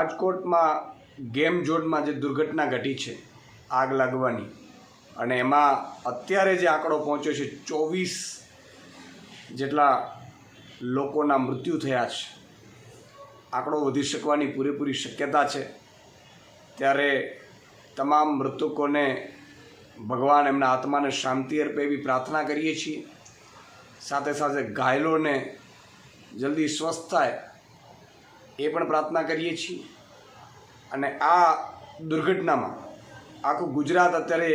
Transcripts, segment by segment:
રાજકોટમાં ગેમ ઝોનમાં જે દુર્ઘટના ઘટી છે આગ લાગવાની, અને એમાં અત્યારે જે આંકડો પહોંચ્યો છે 24 જેટલા લોકોના મૃત્યુ થયા છે, આંકડો વધી શકવાની પૂરેપૂરી શક્યતા છે। ત્યારે તમામ મૃતકોને ભગવાન એમના આત્માને શાંતિ અર્પે એવી પ્રાર્થના કરીએ છીએ। સાથે સાથે ઘાયલોને જલ્દી સ્વસ્થ થાય એ પણ પ્રાર્થના કરીએ છીએ। અને આ દુર્ઘટનામાં આખું ગુજરાત અત્યારે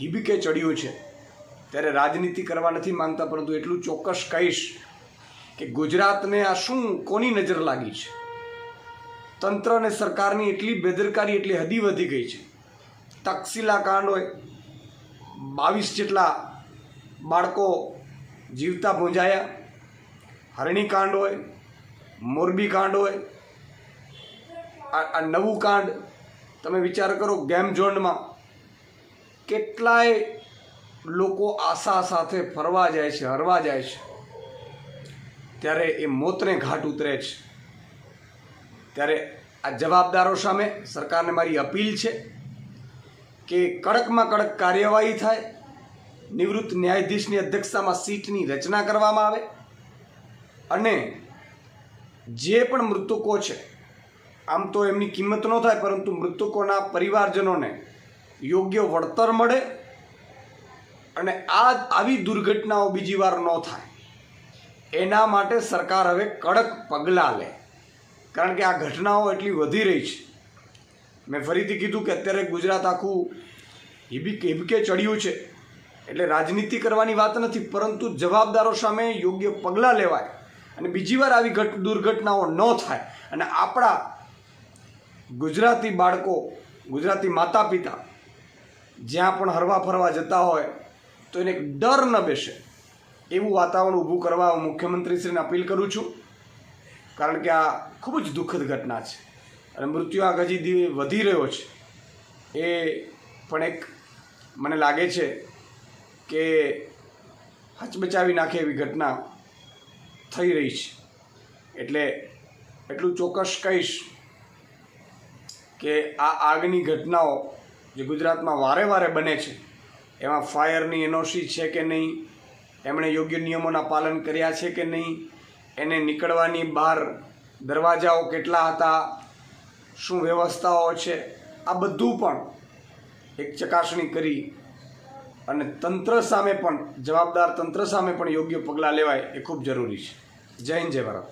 હિબકે ચડ્યું છે। ત્યારે રાજનીતિ કરવા નથી માંગતા, પરંતુ એટલું ચોક્કસ કહીશ કે ગુજરાતને આ શું કોની નજર લાગી છે। તંત્ર અને સરકારની એટલી બેદરકારી એટલી હદી વધી ગઈ છે। તક્ષશિલા કાંડ હોય, 22 જેટલા બાળકો જીવતા ભૂંજાયા, હરણી કાંડ હોય, મોરબી કાંડ હોય, આ નવું કાંડ તમે વિચાર કરો, ગેમ ઝોનમાં કેટલાય લોકો આશા સાથે ફરવા જાય છે, હરવા જાય છે, ત્યારે એ મોતને ઘાટ ઉતરે છે। ત્યારે આ જવાબદારો સામે સરકારને મારી અપીલ છે કે કડકમાં કડક કાર્યવાહી થાય, નિવૃત્ત ન્યાયાધીશની અધ્યક્ષતામાં સીટની રચના કરવામાં આવે, અને જે પણ મૃતકો છે, આમ તો એમની કિંમત ન થાય, પરંતુ મૃતકોના પરિવારજનોને યોગ્ય વળતર મળે, અને આવી દુર્ઘટનાઓ બીજી વાર ન થાય એના માટે સરકાર હવે કડક પગલાં લે। કારણ કે આ ઘટનાઓ એટલી વધી રહી છે। મેં ફરીથી કીધું કે અત્યારે ગુજરાત આખું હિબકે ચડ્યું છે। એટલે રાજનીતિ કરવાની વાત નથી, પરંતુ જવાબદારો સામે યોગ્ય પગલાં લેવાય અને બીજી વાર આવી દુર્ઘટનાઓ ન થાય, અને આપણા ગુજરાતી બાળકો, ગુજરાતી માતા પિતા જ્યાં પણ હરવા ફરવા જતા હોય તો એને એક ડર ન બેસે એવું વાતાવરણ ઊભું કરવા હું મુખ્યમંત્રીશ્રીને અપીલ કરું છું। કારણ કે આ ખૂબ જ દુઃખદ ઘટના છે, અને મૃત્યુઆંક હજી વધી રહ્યો છે। એ પણ એક મને લાગે છે કે હચમચાવી નાખે એવી ઘટના થઈ રહી છે। એટલે એટલું ચોક્કસ કહીશ કે આ આગની ઘટનાઓ જે ગુજરાતમાં વારે વારે બને છે, એમાં ફાયરની એનઓસી છે કે નહીં, એમણે યોગ્ય નિયમોના પાલન કર્યા છે કે નહીં, એને નીકળવાની બહાર દરવાજાઓ કેટલા હતા, શું વ્યવસ્થાઓ છે, આ બધું પણ એક ચકાસણી કરી અને તંત્ર સામે પણ, જવાબદાર તંત્ર સામે પણ યોગ્ય પગલાં લેવાય એ ખૂબ જરૂરી છે। જય હિન્દ, જય ભારત।